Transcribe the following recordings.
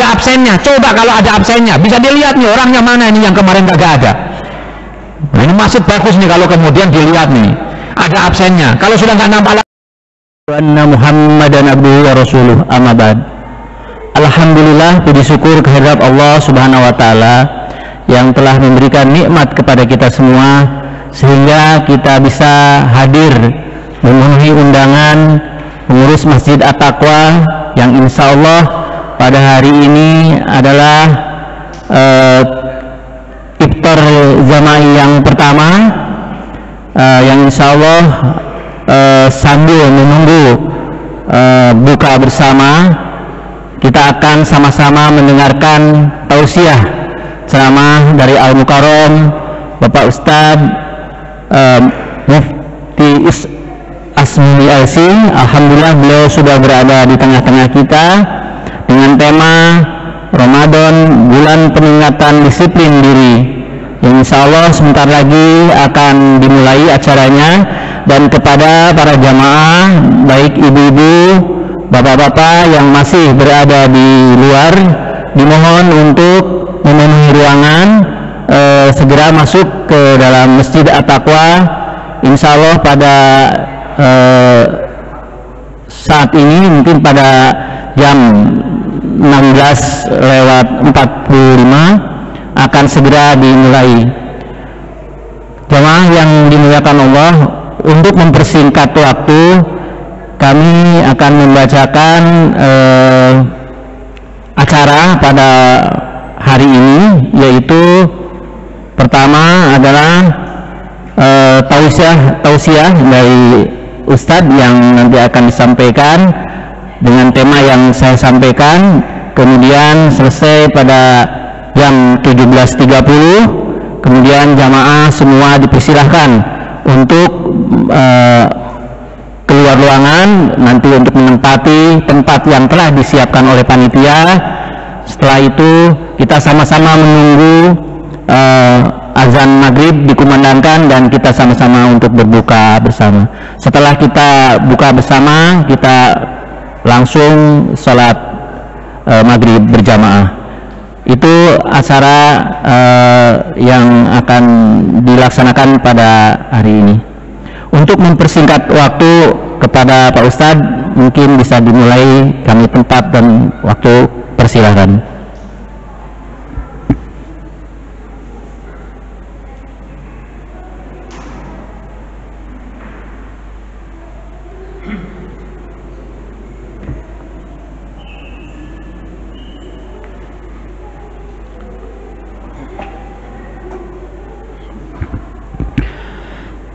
ada absennya. Coba kalau ada absennya, bisa dilihat nih orangnya mana ini yang kemarin kagak ada. Nah, ini masjid bagus nih kalau kemudian dilihat nih ada absennya. Kalau sudah nggak nampak lagi. Anna Muhammadan abduhu wa rasuluh, amma ba'd. Alhamdulillah, puji syukur kehadirat Allah Subhanahu wa taala yang telah memberikan nikmat kepada kita semua sehingga kita bisa hadir memenuhi undangan mengurus Masjid At-Taqwa yang insya Allah pada hari ini adalah iftar jamaah yang pertama yang insya Allah sambil menunggu buka bersama kita akan sama-sama mendengarkan tausiah ceramah dari Al-Mukarram Bapak Ustadz Mufti Asmi Alsi. Alhamdulillah beliau sudah berada di tengah-tengah kita dengan tema Ramadan, bulan peningkatan disiplin diri, yang insya Allah sebentar lagi akan dimulai acaranya. Dan kepada para jamaah, baik ibu-ibu, bapak-bapak yang masih berada di luar, dimohon untuk memenuhi ruangan, segera masuk ke dalam Masjid At-Taqwa. Insya Allah pada saat ini mungkin pada jam 16:45 akan segera dimulai. Jamaah yang dimuliakan Allah, untuk mempersingkat waktu kami akan membacakan acara pada hari ini, yaitu pertama adalah tausiah dari Ustadz yang nanti akan disampaikan dengan tema yang saya sampaikan. Kemudian selesai pada jam 17.30. Kemudian jamaah semua dipersilahkan untuk keluar ruangan nanti untuk menempati tempat yang telah disiapkan oleh panitia. Setelah itu kita sama-sama menunggu azan maghrib dikumandangkan dan kita sama-sama untuk berbuka bersama. Setelah kita buka bersama, kita langsung sholat maghrib berjamaah. Itu acara yang akan dilaksanakan pada hari ini. Untuk mempersingkat waktu kepada Pak Ustadz, mungkin bisa dimulai, kami tempat dan waktu, persilahkan.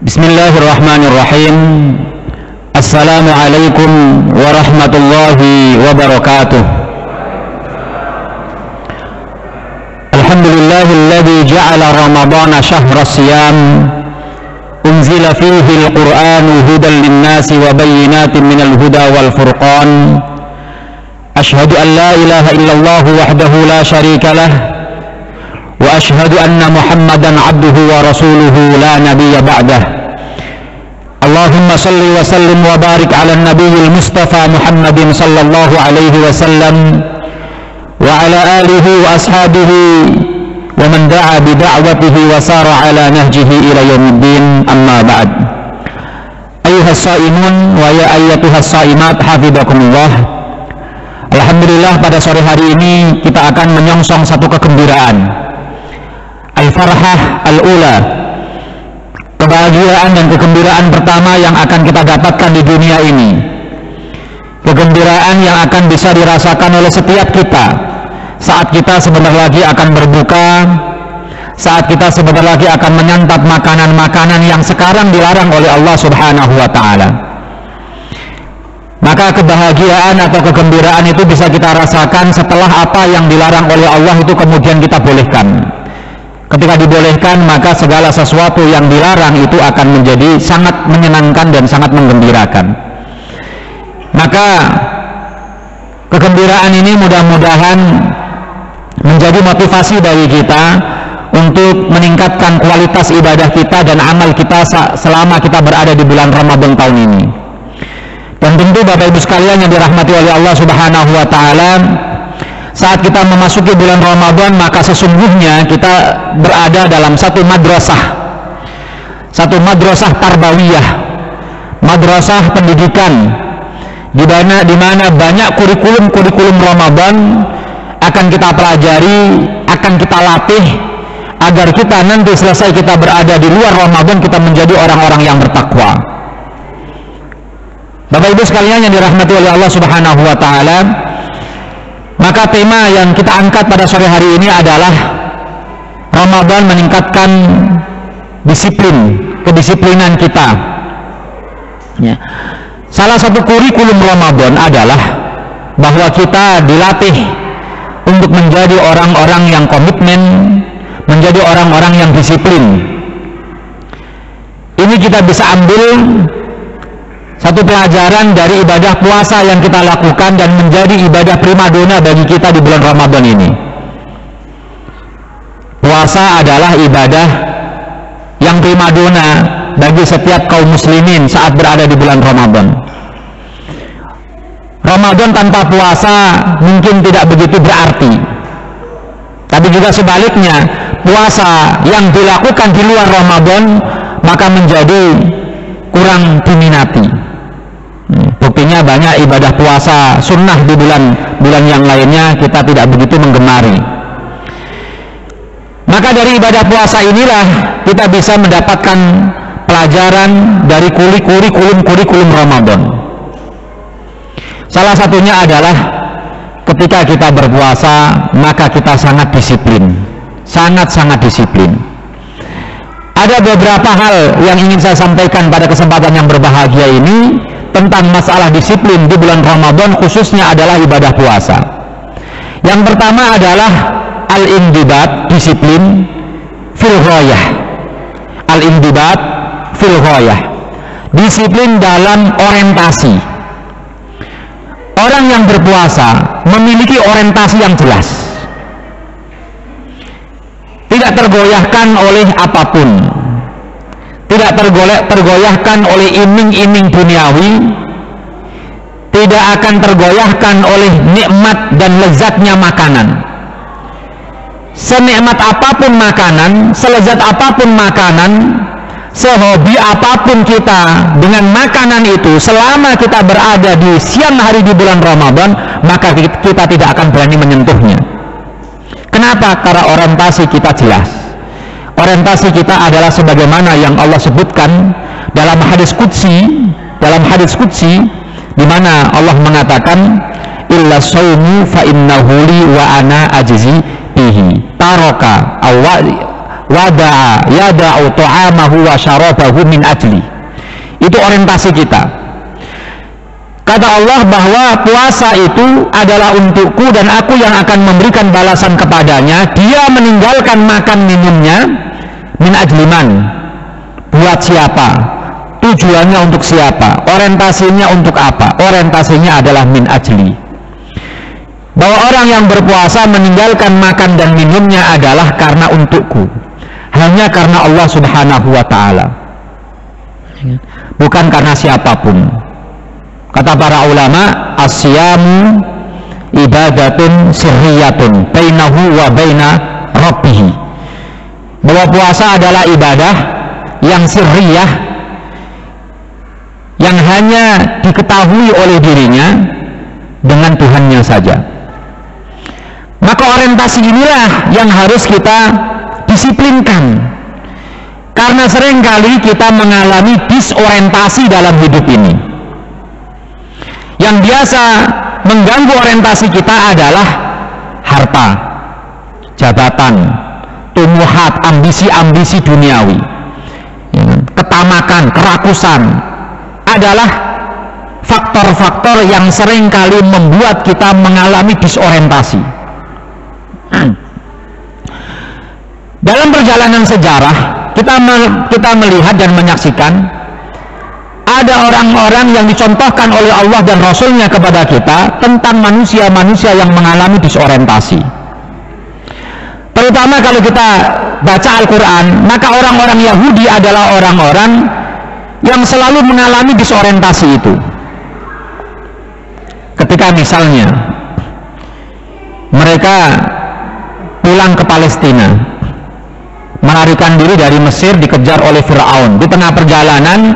Bismillahirrahmanirrahim. Assalamualaikum warahmatullahi wabarakatuh. Alhamdulillahilladzi ja'ala ramadana syahra siyam unzila fihi al-Qur'anu hudan lin-nasi wa bayyinatin minal huda wal furqan. Ashhadu an la ilaha illallah wahdahu la syarika lah wa ashhadu anna Muhammadan abduhu wa rasuluhu la nabiyya ba'dah. Allahumma salli wa sallim wa barik ala nabiyil mustafa Muhammadin sallallahu alaihi wasallam wa ala alihi wa ashabihi wa man da'a bi da'watihi wa sara ala nahjihi ila yaumiddin, amma ba'd. Ayuhas saimun wa ya ayyatuhas saimat, hafizakumullah. Alhamdulillah, pada sore hari ini kita akan menyongsong satu kegembiraan, al-farhah al-ula, kebahagiaan dan kegembiraan pertama yang akan kita dapatkan di dunia ini. Kegembiraan yang akan bisa dirasakan oleh setiap kita saat kita sebentar lagi akan berbuka, saat kita sebentar lagi akan menyantap makanan-makanan yang sekarang dilarang oleh Allah Subhanahu wa ta'ala. Maka kebahagiaan atau kegembiraan itu bisa kita rasakan setelah apa yang dilarang oleh Allah itu kemudian kita bolehkan. Ketika dibolehkan, maka segala sesuatu yang dilarang itu akan menjadi sangat menyenangkan dan sangat menggembirakan. Maka kegembiraan ini mudah-mudahan menjadi motivasi bagi kita untuk meningkatkan kualitas ibadah kita dan amal kita selama kita berada di bulan Ramadan tahun ini. Dan tentu Bapak Ibu sekalian yang dirahmati oleh Allah Subhanahu wa ta'ala, saat kita memasuki bulan Ramadan, maka sesungguhnya kita berada dalam satu madrasah tarbawiyah, madrasah pendidikan, di mana banyak kurikulum Ramadan akan kita pelajari, akan kita latih, agar kita nanti selesai kita berada di luar Ramadan, kita menjadi orang-orang yang bertakwa. Bapak Ibu sekalian yang dirahmati oleh Allah Subhanahu wa taala, maka tema yang kita angkat pada sore hari ini adalah Ramadan meningkatkan kedisiplinan kita. Ya. Salah satu kurikulum Ramadan adalah bahwa kita dilatih untuk menjadi orang-orang yang komitmen, menjadi orang-orang yang disiplin. Ini kita bisa ambil satu pelajaran dari ibadah puasa yang kita lakukan dan menjadi ibadah primadona bagi kita di bulan Ramadan ini. Puasa adalah ibadah yang primadona bagi setiap kaum muslimin saat berada di bulan Ramadan. Ramadan tanpa puasa mungkin tidak begitu berarti, tapi juga sebaliknya, puasa yang dilakukan di luar Ramadan maka menjadi kurang diminati. Buktinya banyak ibadah puasa sunnah di bulan yang lainnya kita tidak begitu menggemari. Maka dari ibadah puasa inilah kita bisa mendapatkan pelajaran dari kurikulum Ramadan. Salah satunya adalah ketika kita berpuasa maka kita sangat disiplin, sangat disiplin. Ada beberapa hal yang ingin saya sampaikan pada kesempatan yang berbahagia ini tentang masalah disiplin di bulan Ramadan, khususnya adalah ibadah puasa. Yang pertama adalah al-indibat, disiplin fil ghayah. Al-indibat fil ghayah, disiplin dalam orientasi. Orang yang berpuasa memiliki orientasi yang jelas, tidak tergoyahkan oleh apapun, tidak tergoyahkan oleh iming-iming duniawi, tidak akan tergoyahkan oleh nikmat dan lezatnya makanan. Senikmat apapun makanan, selezat apapun makanan, sehobi apapun kita dengan makanan itu, selama kita berada di siang hari di bulan Ramadan, maka kita tidak akan berani menyentuhnya. Kenapa? Karena orientasi kita jelas. Orientasi kita adalah sebagaimana yang Allah sebutkan dalam hadis qudsi, di mana Allah mengatakan illa shaumu fa innahu li wa ana ajzi bihi taraka wada'a yada'u ta'amahu wa syarabahu min ajli. Itu orientasi kita. Kata Allah bahwa puasa itu adalah untukku dan aku yang akan memberikan balasan kepadanya. Dia meninggalkan makan minumnya min ajliman, buat siapa, tujuannya untuk siapa, orientasinya untuk apa? Orientasinya adalah min ajli. Bahwa orang yang berpuasa meninggalkan makan dan minumnya adalah karena untukku, hanya karena Allah Subhanahu wa ta'ala, bukan karena siapapun. Kata para ulama, as-siyamu ibadatun sirriyatun bainahu wa baina rabbih. Bahwa puasa adalah ibadah yang sirriyah, yang hanya diketahui oleh dirinya dengan Tuhannya saja. Maka orientasi inilah yang harus kita disiplinkan, karena seringkali kita mengalami disorientasi dalam hidup ini. Yang biasa mengganggu orientasi kita adalah harta, jabatan, tumuhat, ambisi-ambisi duniawi, ketamakan, kerakusan adalah faktor-faktor yang seringkali membuat kita mengalami disorientasi. Dalam perjalanan sejarah kita melihat dan menyaksikan ada orang-orang yang dicontohkan oleh Allah dan Rasulnya kepada kita tentang manusia-manusia yang mengalami disorientasi. Terutama kalau kita baca Al-Quran, maka orang-orang Yahudi adalah orang-orang yang selalu mengalami disorientasi itu. Ketika misalnya mereka pulang ke Palestina, melarikan diri dari Mesir, dikejar oleh Fir'aun. Di tengah perjalanan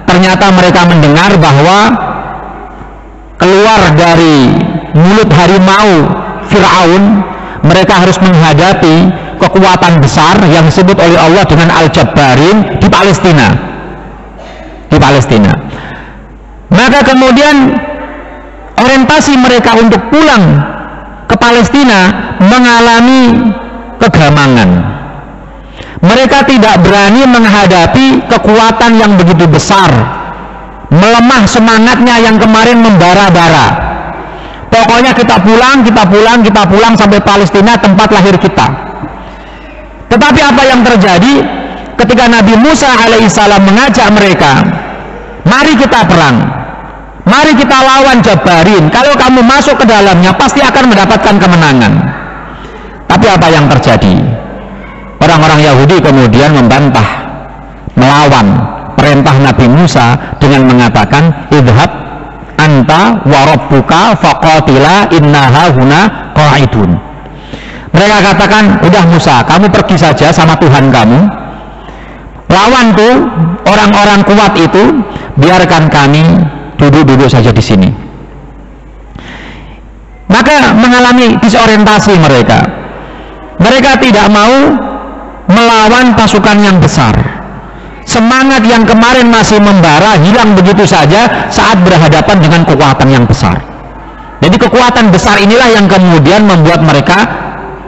ternyata mereka mendengar bahwa keluar dari mulut harimau Fir'aun, mereka harus menghadapi kekuatan besar yang disebut oleh Allah dengan Al-Jabbarin di Palestina. Maka kemudian orientasi mereka untuk pulang ke Palestina mengalami kegamangan. Mereka tidak berani menghadapi kekuatan yang begitu besar, melemah semangatnya yang kemarin membara-bara. Pokoknya kita pulang sampai Palestina, tempat lahir kita. Tetapi apa yang terjadi ketika Nabi Musa alaihissalam mengajak mereka, mari kita perang, mari kita lawan Jabbarin, kalau kamu masuk ke dalamnya pasti akan mendapatkan kemenangan. Tapi apa yang terjadi? Orang-orang Yahudi kemudian membantah, melawan perintah Nabi Musa dengan mengatakan, idhab anta wa rabbuka faqatila inna hahuna qa'idun. Mereka katakan, udah Musa, kamu pergi saja sama Tuhan kamu, lawan tuh orang-orang kuat itu, biarkan kami duduk-duduk saja di sini. Maka mengalami disorientasi mereka. Mereka tidak mau melawan pasukan yang besar. Semangat yang kemarin masih membara hilang begitu saja saat berhadapan dengan kekuatan yang besar. Jadi kekuatan besar inilah yang kemudian membuat mereka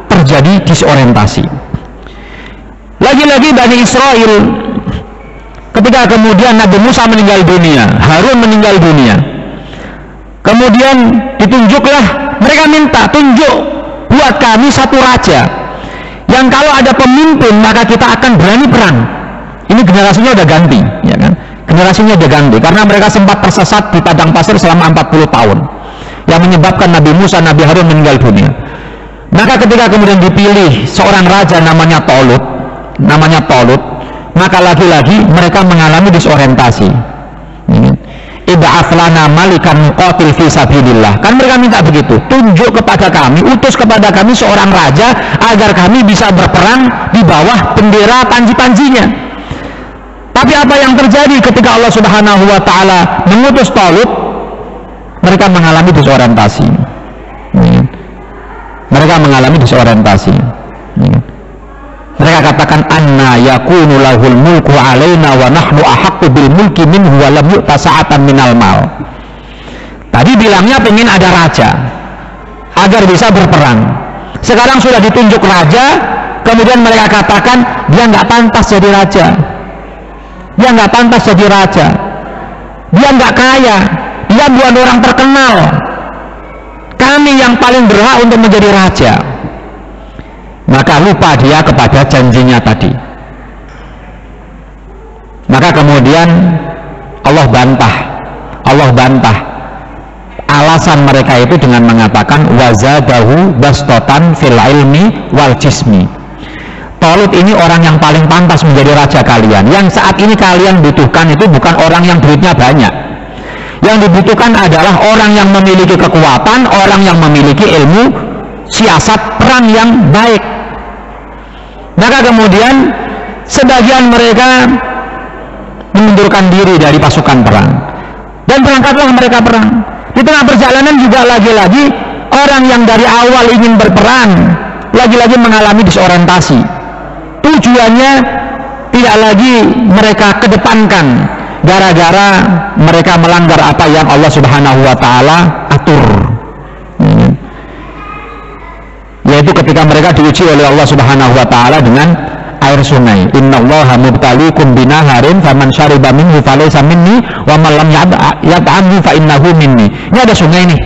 terjadi disorientasi. Lagi-lagi Bani Israel, ketika kemudian Nabi Musa meninggal dunia, Harun meninggal dunia, kemudian ditunjuklah, mereka minta, tunjuk buat kami satu raja yang kalau ada pemimpin maka kita akan berani perang. Ini generasinya udah ganti, ya kan? Generasinya udah ganti karena mereka sempat tersesat di padang pasir selama 40 tahun yang menyebabkan Nabi Musa, Nabi Harun meninggal dunia. Maka ketika kemudian dipilih seorang raja namanya Tolut, maka lagi-lagi mereka mengalami disorientasi. Ib'ats lana malikan nuqatil fi sabilillah. Kan mereka minta begitu, tunjuk kepada kami, utus kepada kami seorang raja agar kami bisa berperang di bawah bendera panji-panjinya. Tapi apa yang terjadi ketika Allah Subhanahu wa taala mengutus Talut? Mereka mengalami disorientasi. Mereka katakan, anna yakunu lahul mulku alaina wa nahnu ahaqqu bil mulki minhu wa lam yu'ta sa'atan minal mal. Tadi bilangnya pengen ada raja agar bisa berperang. Sekarang sudah ditunjuk raja, kemudian mereka katakan dia nggak pantas jadi raja. Dia nggak pantas jadi raja. Dia nggak kaya. Dia bukan orang terkenal. Kami yang paling berhak untuk menjadi raja. Maka lupa dia kepada janjinya tadi. Maka kemudian Allah bantah alasan mereka itu dengan mengatakan wazadahu bastotan fil ilmi wal jismi. Talut ini orang yang paling pantas menjadi raja kalian. Yang saat ini kalian butuhkan itu bukan orang yang duitnya banyak. Yang dibutuhkan adalah orang yang memiliki kekuatan, orang yang memiliki ilmu siasat perang yang baik. Maka kemudian sebagian mereka mengundurkan diri dari pasukan perang dan berangkatlah mereka perang. Di tengah perjalanan juga lagi-lagi orang yang dari awal ingin berperang lagi-lagi mengalami disorientasi. Tujuannya tidak lagi mereka kedepankan gara-gara mereka melanggar apa yang Allah Subhanahu wa taala atur. Yaitu ketika mereka diuji oleh Allah Subhanahu wa taala dengan air sungai. Innallaha mubtaliikum binaharin faman syariba minhu falaysa minni wa man lam yat'amhu fa innahu minni. Ini ada sungai nih.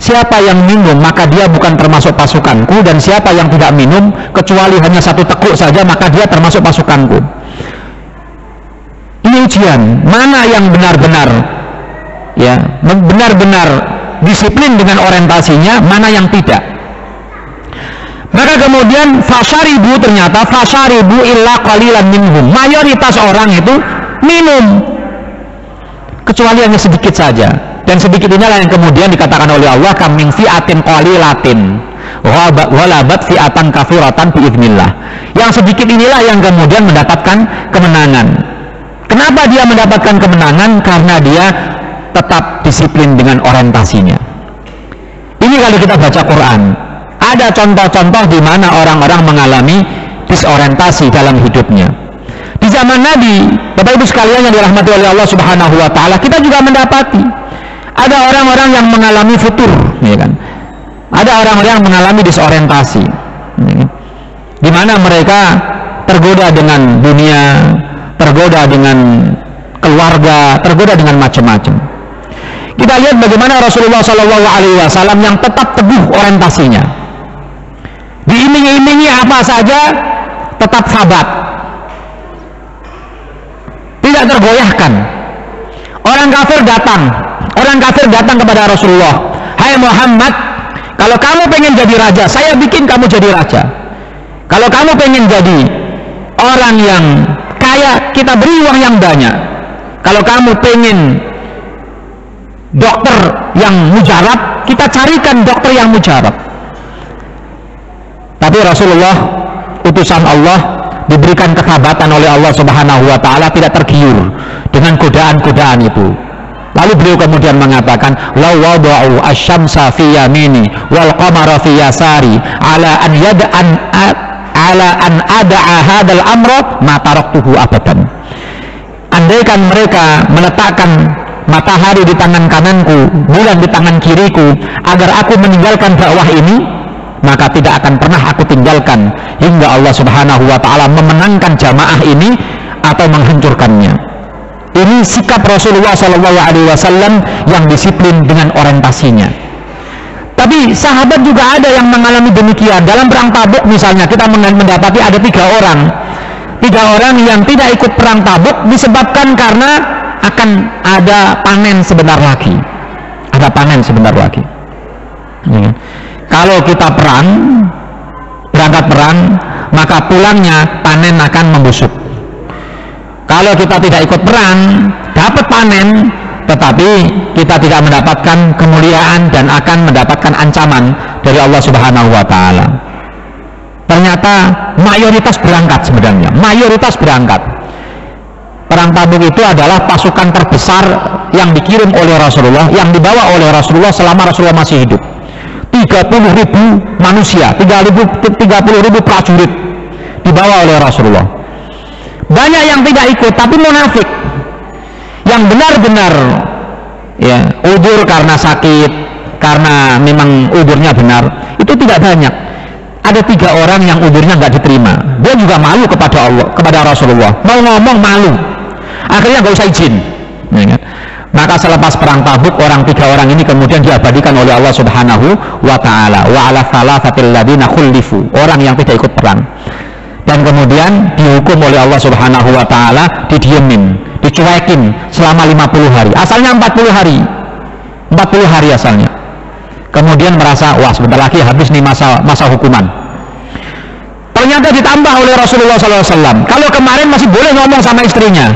Siapa yang minum maka dia bukan termasuk pasukanku, dan siapa yang tidak minum kecuali hanya satu teguk saja maka dia termasuk pasukanku. Ini ujian, mana yang benar-benar ya, benar-benar disiplin dengan orientasinya, mana yang tidak. Maka kemudian ternyata fasyaribu illa qalilan minhum. Mayoritas orang itu minum kecuali hanya sedikit saja. Dan sedikit inilah yang kemudian dikatakan oleh Allah, kam min fi'atin qalilatin ghalabat fi'atan katsiratan biidznillah. Yang sedikit inilah yang kemudian mendapatkan kemenangan. Kenapa dia mendapatkan kemenangan? Karena dia tetap disiplin dengan orientasinya. Ini kalau kita baca Quran, ada contoh-contoh di mana orang-orang mengalami disorientasi dalam hidupnya. Di zaman Nabi, Bapak Ibu sekalian yang dirahmati oleh Allah Subhanahu wa taala, kita juga mendapati ada orang-orang yang mengalami futur, ya kan? Ada orang-orang yang mengalami disorientasi, ya kan? Di mana mereka tergoda dengan dunia, tergoda dengan keluarga, tergoda dengan macam-macam. Kita lihat bagaimana Rasulullah SAW yang tetap teguh orientasinya. Diiming-imingi apa saja, tetap sabat, tidak tergoyahkan. Orang kafir datang kepada Rasulullah, hai Muhammad, kalau kamu pengen jadi raja, saya bikin kamu jadi raja. Kalau kamu pengen jadi orang yang kaya, kita beri uang yang banyak. Kalau kamu pengen dokter yang mujarab, kita carikan dokter yang mujarab. Tapi Rasulullah, utusan Allah, diberikan kesabaran oleh Allah Subhanahu wa taala, tidak tergiur dengan godaan-godaan itu. Lalu beliau kemudian mengatakan, law wada'u asy-syamsa fi yamini wal qamara fi yasari ala an ada'a hadzal amra ma taraktuhu abadan. Andaikan mereka meletakkan matahari di tangan kananku, bulan di tangan kiriku, agar aku meninggalkan dakwah ini, maka tidak akan pernah aku tinggalkan hingga Allah Subhanahu wa taala memenangkan jamaah ini atau menghancurkannya. Ini sikap Rasulullah SAW yang disiplin dengan orientasinya. Tapi sahabat juga ada yang mengalami demikian. Dalam perang Tabuk misalnya, kita mendapati ada 3 orang yang tidak ikut perang Tabuk disebabkan karena akan ada panen sebentar lagi. Ya. Kalau kita berangkat perang, maka pulangnya panen akan membusuk. Kalau kita tidak ikut perang, dapat panen, tetapi kita tidak mendapatkan kemuliaan dan akan mendapatkan ancaman dari Allah Subhanahu wa taala. Ternyata mayoritas berangkat sebenarnya. Perang Tabuk itu adalah pasukan terbesar yang dikirim oleh Rasulullah, yang dibawa oleh Rasulullah selama Rasulullah masih hidup. 30.000 manusia, 30.000 prajurit dibawa oleh Rasulullah. Banyak yang tidak ikut, tapi munafik. Yang benar-benar ya, udzur karena sakit, karena memang udzurnya benar, itu tidak banyak. Ada 3 orang yang udzurnya nggak diterima. Dia juga malu kepada Allah, kepada Rasulullah. Mau ngomong malu. Akhirnya nggak usah izin. Ya kan? Maka selepas perang Tabuk, 3 orang ini kemudian diabadikan oleh Allah Subhanahu wa taala. Wa 'ala thalathatil ladzina khulifu, orang yang tidak ikut perang. Dan kemudian dihukum oleh Allah Subhanahu wa taala, didiemin, dicuekin selama 50 hari. Asalnya 40 hari. 40 hari asalnya. Kemudian merasa, wah sebentar lagi habis nih masa hukuman. Ternyata ditambah oleh Rasulullah SAW. Kalau kemarin masih boleh ngomong sama istrinya,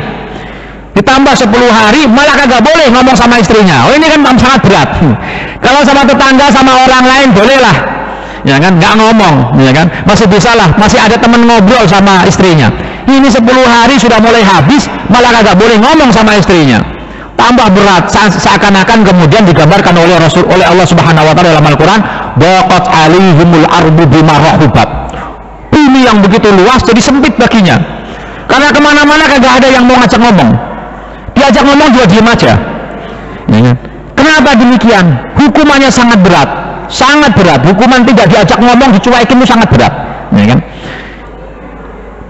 ditambah 10 hari malah kagak boleh ngomong sama istrinya. Oh ini kan sangat berat. Kalau sama tetangga, sama orang lain bolehlah, ya kan, nggak ngomong, ya kan, masih bisa lah, masih ada teman ngobrol sama istrinya. Ini 10 hari sudah mulai habis, malah kagak boleh ngomong sama istrinya. Tambah berat, seakan-akan kemudian digambarkan oleh Allah Subhanahu wa taala dalam Al-Qur'an, baqat alaihimul ardu bima rahubat. Bumi yang begitu luas jadi sempit baginya. Karena kemana-mana kagak ada yang mau ngajak ngomong. Diajak ngomong juga diem aja. Ya. Kenapa demikian? Hukumannya sangat berat. Sangat berat. Hukuman tidak diajak ngomong, dicuekin itu sangat berat. Ya kan?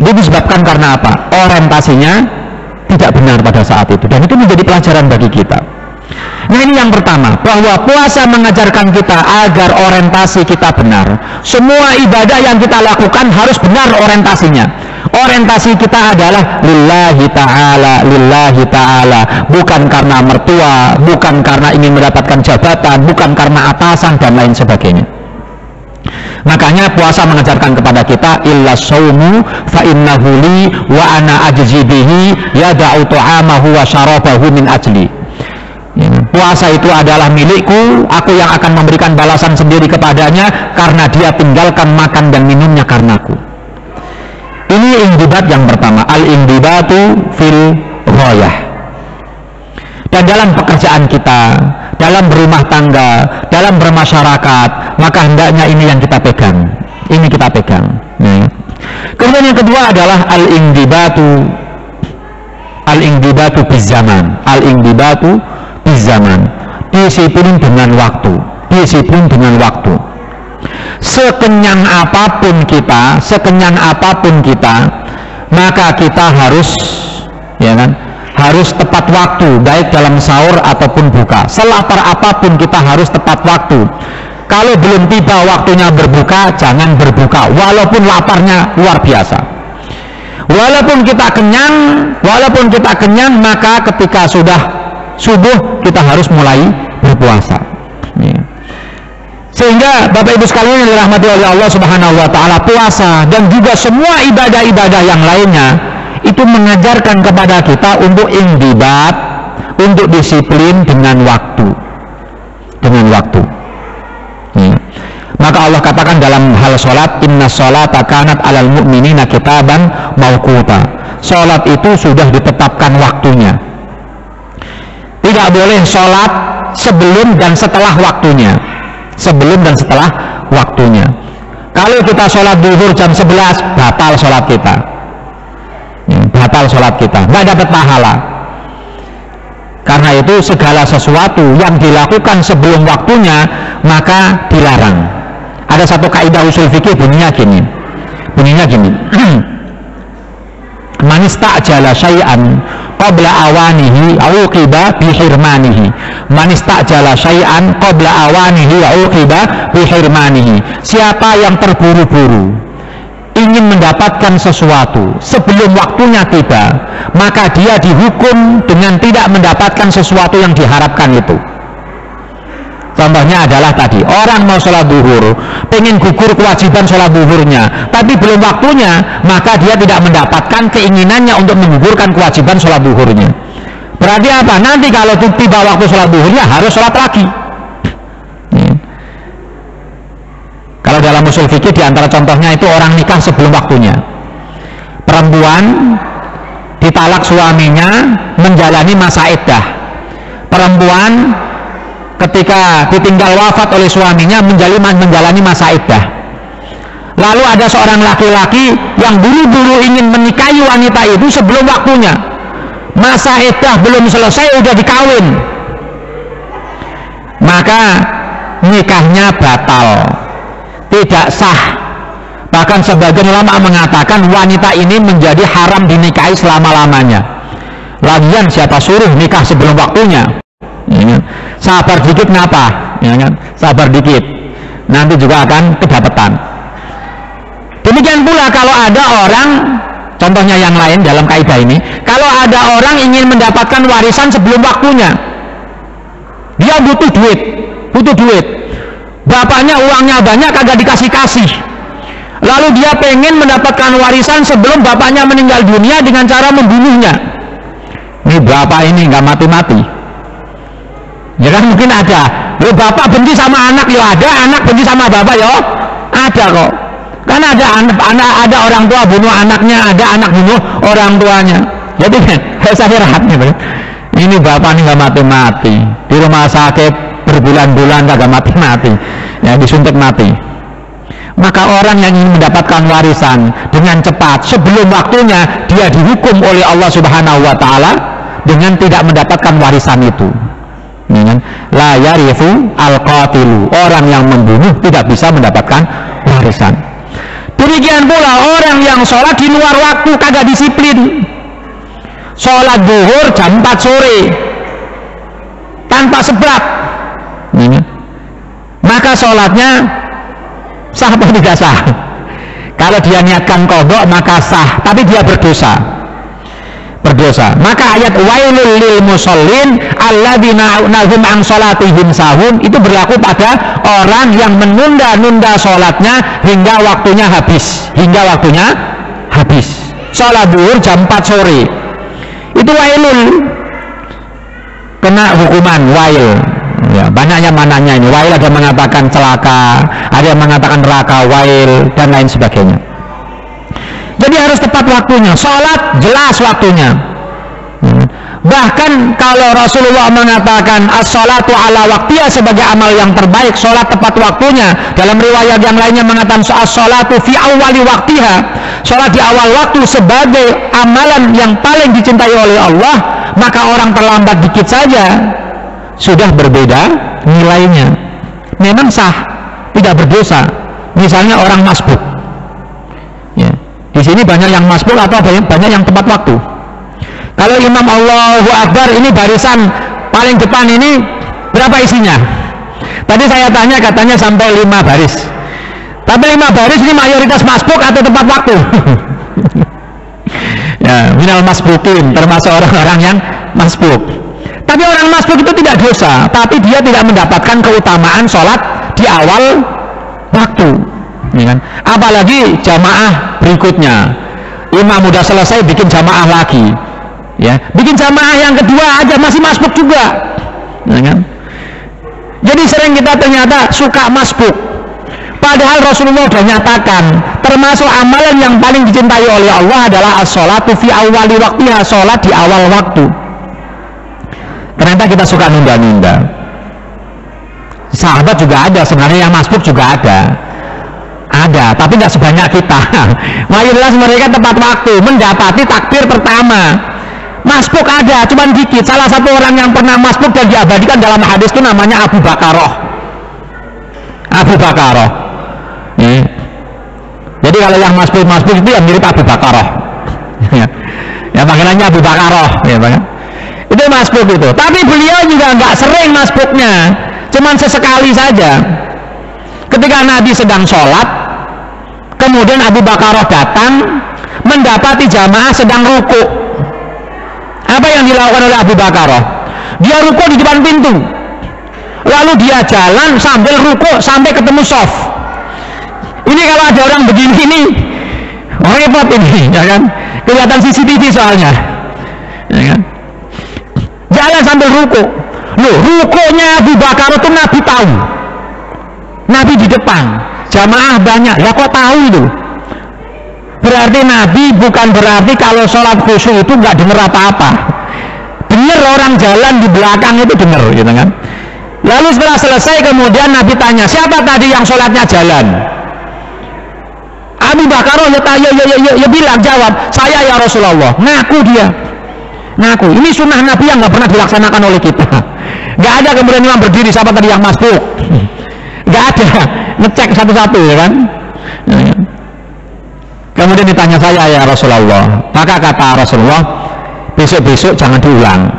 Itu disebabkan karena apa? Orientasinya tidak benar pada saat itu, dan itu menjadi pelajaran bagi kita. Nah ini yang pertama, bahwa puasa mengajarkan kita agar orientasi kita benar. Semua ibadah yang kita lakukan harus benar orientasinya. Orientasi kita adalah lillahi ta'ala, bukan karena mertua, bukan karena ingin mendapatkan jabatan, bukan karena atasan dan lain sebagainya. Makanya puasa mengajarkan kepada kita, illa saumu fa innahu li wa ana ajzi bihi yada'u ta'amahu wa syarabahu min ajli. Ya. Puasa itu adalah milikku, aku yang akan memberikan balasan sendiri kepadanya karena dia tinggalkan makan dan minumnya karenaku. Ini ingibat yang pertama, al-ingibatu fil ghayah. Dan dalam pekerjaan kita, dalam berumah tangga, dalam bermasyarakat, maka hendaknya ini yang kita pegang. Ini kita pegang. Kemudian yang kedua adalah al-ingibatu bizaman. Al-ingibatu bizaman. Disiplin dengan waktu. Disiplin dengan waktu. Sekenyang apapun kita, maka kita harus, ya kan, harus tepat waktu, baik dalam sahur ataupun buka. Selapar apapun kita harus tepat waktu. Kalau belum tiba waktunya berbuka, jangan berbuka, walaupun laparnya luar biasa. Walaupun kita kenyang, maka ketika sudah subuh kita harus mulai berpuasa. Ya. Sehingga Bapak Ibu sekalian yang dirahmati oleh Allah Subhanahu wa taala, puasa dan juga semua ibadah-ibadah yang lainnya itu mengajarkan kepada kita untuk ingibat, untuk disiplin dengan waktu. Dengan waktu. Ya. Maka Allah katakan dalam hal salat, inna sholata kanat alal mu'minina kitaban mauquta. Salat itu sudah ditetapkan waktunya. Tidak boleh salat sebelum dan setelah waktunya. Sebelum dan setelah waktunya. Kalau kita sholat zuhur jam 11, batal sholat kita. Batal sholat kita, nggak dapat pahala. Karena itu segala sesuatu yang dilakukan sebelum waktunya maka dilarang. Ada satu kaidah usul fikih bunyinya gini. Man istajala syai'an qabla awanihi uqiba bihirmanihi. Man istajala syai'an qabla awanihi uqiba bihirmanihi. Siapa yang terburu-buru ingin mendapatkan sesuatu sebelum waktunya tiba, maka dia dihukum dengan tidak mendapatkan sesuatu yang diharapkan itu. Contohnya adalah tadi, orang mau sholat duhur, pengen gugur kewajiban sholat duhurnya, tapi belum waktunya, maka dia tidak mendapatkan keinginannya untuk menggugurkan kewajiban sholat duhurnya. Berarti apa? Nanti kalau tiba waktu sholat duhurnya harus sholat lagi. Kalau dalam usul fikih diantara contohnya itu orang nikah sebelum waktunya. Perempuan ditalak suaminya menjalani masa iddah. Perempuan ketika ditinggal wafat oleh suaminya menjalani masa iddah. Lalu ada seorang laki-laki yang buru-buru ingin menikahi wanita itu sebelum waktunya. Masa iddah belum selesai udah dikawin. Maka nikahnya batal. Tidak sah. Bahkan sebagian ulama mengatakan wanita ini menjadi haram dinikahi selama-lamanya. Lagian siapa suruh nikah sebelum waktunya? Ya, sabar dikit kenapa? Ya, sabar dikit, nanti juga akan kedapatan. Demikian pula kalau ada orang, contohnya yang lain dalam kaidah ini, kalau ada orang ingin mendapatkan warisan sebelum waktunya, dia butuh duit, bapaknya uangnya banyak kagak dikasih-kasih, lalu dia pengen mendapatkan warisan sebelum bapaknya meninggal dunia dengan cara membunuhnya. Ini bapak ini nggak mati-mati. Ya kan mungkin ada. Loh, bapak benci sama anak ya ada, anak benci sama bapak ya ada kok. Kan ada orang tua bunuh anaknya, ada anak bunuh orang tuanya. Jadi saya rahat nih. Ini bapak ini nggak mati-mati. Di rumah sakit berbulan-bulan kagak mati-mati. Ya disuntik mati. Maka orang yang ingin mendapatkan warisan dengan cepat sebelum waktunya, dia dihukum oleh Allah Subhanahu wa taala dengan tidak mendapatkan warisan itu. La yarithu al-qatilu, orang yang membunuh tidak bisa mendapatkan warisan. Demikian pula orang yang sholat di luar waktu kagak disiplin. Sholat zuhur jam 4 sore tanpa sebab, maka sholatnya sah atau tidak sah? Kalau dia niatkan qadha maka sah, tapi dia berdosa. Maka ayat wailul lil musallin alladzina nahum an salatihim sahun itu berlaku pada orang yang menunda-nunda sholatnya hingga waktunya habis. Sholat zuhur jam 4 sore itu wailul. kena hukuman wail. Ya, banyaknya mananya ini. Wail ada mengatakan celaka, ada yang mengatakan neraka, wail dan lain sebagainya. Jadi harus tepat waktunya. Sholat jelas waktunya. Bahkan kalau Rasulullah mengatakan as-sholatu ala waqtiha sebagai amal yang terbaik, sholat tepat waktunya. Dalam riwayat yang lainnya mengatakan as-sholatu fi awwali waqtiha, sholat di awal waktu sebagai amalan yang paling dicintai oleh Allah. Maka orang terlambat dikit saja sudah berbeda nilainya. Memang sah, tidak berdosa. Misalnya orang masbuk. Ya. Di sini banyak yang masbuk atau banyak yang tepat waktu. Kalau imam Allahu Akbar ini barisan paling depan ini berapa isinya? Tadi saya tanya katanya sampai 5 baris. Tapi 5 baris ini mayoritas masbuk atau tepat waktu? Ya, minal masbukin, termasuk orang-orang yang masbuk. Tapi orang masbuk itu tidak dosa, tapi dia tidak mendapatkan keutamaan sholat di awal waktu. Ya kan? Apalagi jamaah berikutnya, imam udah selesai bikin jamaah lagi, ya, bikin jamaah yang kedua aja masih masbuk juga, ya kan? Jadi sering kita ternyata suka masbuk, padahal Rasulullah sudah nyatakan termasuk amalan yang paling dicintai oleh Allah adalah as-sholatu fi awwali waqtiha, sholat di awal waktu. Ternyata kita suka nunda-nunda. Sahabat juga ada sebenarnya yang masbuk juga ada, tapi tidak sebanyak kita. Mayoritas mereka tepat waktu, mendapati takbir pertama. Masbuk ada, cuman dikit. Salah satu orang yang pernah masbuk dan diabadikan dalam hadis itu namanya Abu Bakaroh. Ya. Jadi kalau yang masbuk itu yang mirip Abu Bakaroh. Ya panggilannya Abu Bakaroh, ya Pak. Itu masbuk itu. Tapi beliau juga nggak sering masbuknya, cuman sesekali saja. Ketika Nabi sedang sholat, kemudian Abu Bakaroh datang mendapati jamaah sedang ruku. Apa yang dilakukan oleh Abu Bakaroh? Dia ruku di depan pintu, lalu dia jalan sambil ruku sampai ketemu shaf. Ini kalau ada orang begini ini repot ini, ya kan? Kelihatan CCTV soalnya, ya kan? Jalan sambil ruku. Loh, rukunya Abu Bakaroh itu Nabi tahu. Nabi di depan, jamaah banyak. Ya kok tahu itu? Berarti Nabi bukan berarti kalau sholat khusyuk itu nggak dengar apa-apa. Dengar orang jalan di belakang itu dengar, gitu kan? Lalu setelah selesai kemudian Nabi tanya, siapa tadi yang sholatnya jalan? Abu Bakaroh ya bilang, jawab, saya ya Rasulullah. Ngaku dia, ngaku. Ini sunnah Nabi yang nggak pernah dilaksanakan oleh kita. Nggak ada kemudian imam berdiri, siapa tadi yang masbuk? Nggak ada, ngecek satu-satu, ya kan? Kemudian ditanya saya ya Rasulullah, maka kata Rasulullah, besok-besok jangan diulang,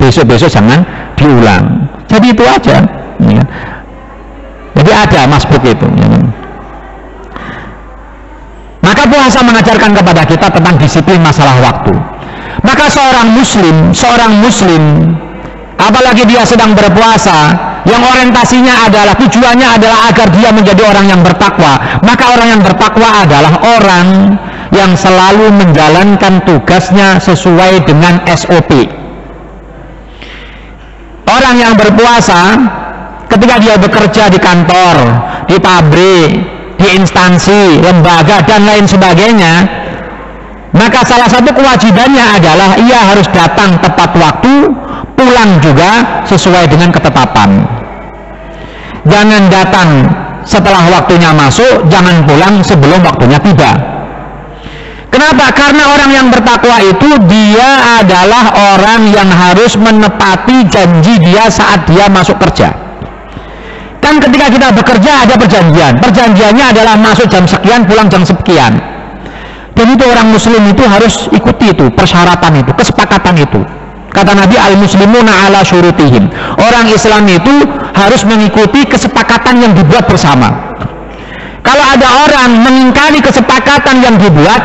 besok-besok jangan diulang. Jadi itu aja, ya. Jadi ada masbuk itu, ya. Maka puasa mengajarkan kepada kita tentang disiplin masalah waktu. Maka seorang muslim, apalagi dia sedang berpuasa, yang orientasinya adalah, tujuannya adalah agar dia menjadi orang yang bertakwa, maka orang yang bertakwa adalah orang yang selalu menjalankan tugasnya sesuai dengan SOP. Orang yang berpuasa ketika dia bekerja di kantor, di pabrik, di instansi, lembaga dan lain sebagainya, maka salah satu kewajibannya adalah ia harus datang tepat waktu, pulang juga sesuai dengan ketetapan. Jangan datang setelah waktunya masuk, jangan pulang sebelum waktunya tiba. Kenapa? Karena orang yang bertakwa itu dia adalah orang yang harus menepati janji dia saat dia masuk kerja. Kan ketika kita bekerja ada perjanjian, perjanjiannya adalah masuk jam sekian, pulang jam sekian. Dan itu orang muslim itu harus ikuti itu, persyaratan itu, kesepakatan itu. Kata Nabi, al-muslimuna ala syurutihim. Orang Islam itu harus mengikuti kesepakatan yang dibuat bersama. Kalau ada orang mengingkari kesepakatan yang dibuat,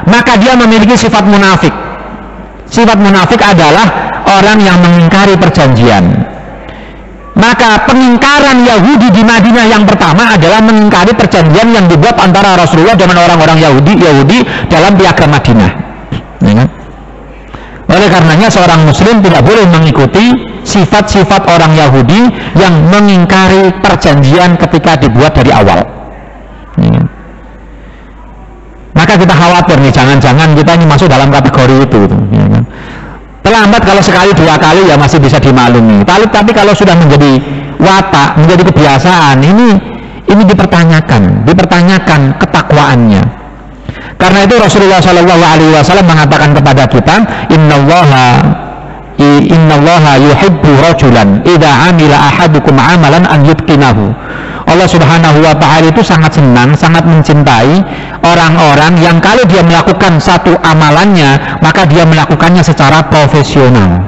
maka dia memiliki sifat munafik. Sifat munafik adalah orang yang mengingkari perjanjian. Maka pengingkaran Yahudi di Madinah yang pertama adalah mengingkari perjanjian yang dibuat antara Rasulullah dengan orang-orang Yahudi dalam piagam Madinah. Ya kan? Oleh karenanya seorang muslim tidak boleh mengikuti sifat-sifat orang Yahudi yang mengingkari perjanjian ketika dibuat dari awal. Maka kita khawatir nih, jangan-jangan kita ini masuk dalam kategori itu. Terlambat kalau sekali dua kali ya masih bisa dimaklumi. Tapi kalau sudah menjadi watak, menjadi kebiasaan, ini dipertanyakan ketakwaannya. Karena itu Rasulullah SAW mengatakan kepada kita, Innallaha yuhibbu rajulan idza amila ahadukum amalan an yutqinahu. Allah Subhanahu wa ta'ala itu sangat senang, sangat mencintai orang-orang yang kalau dia melakukan satu amalannya, maka dia melakukannya secara profesional.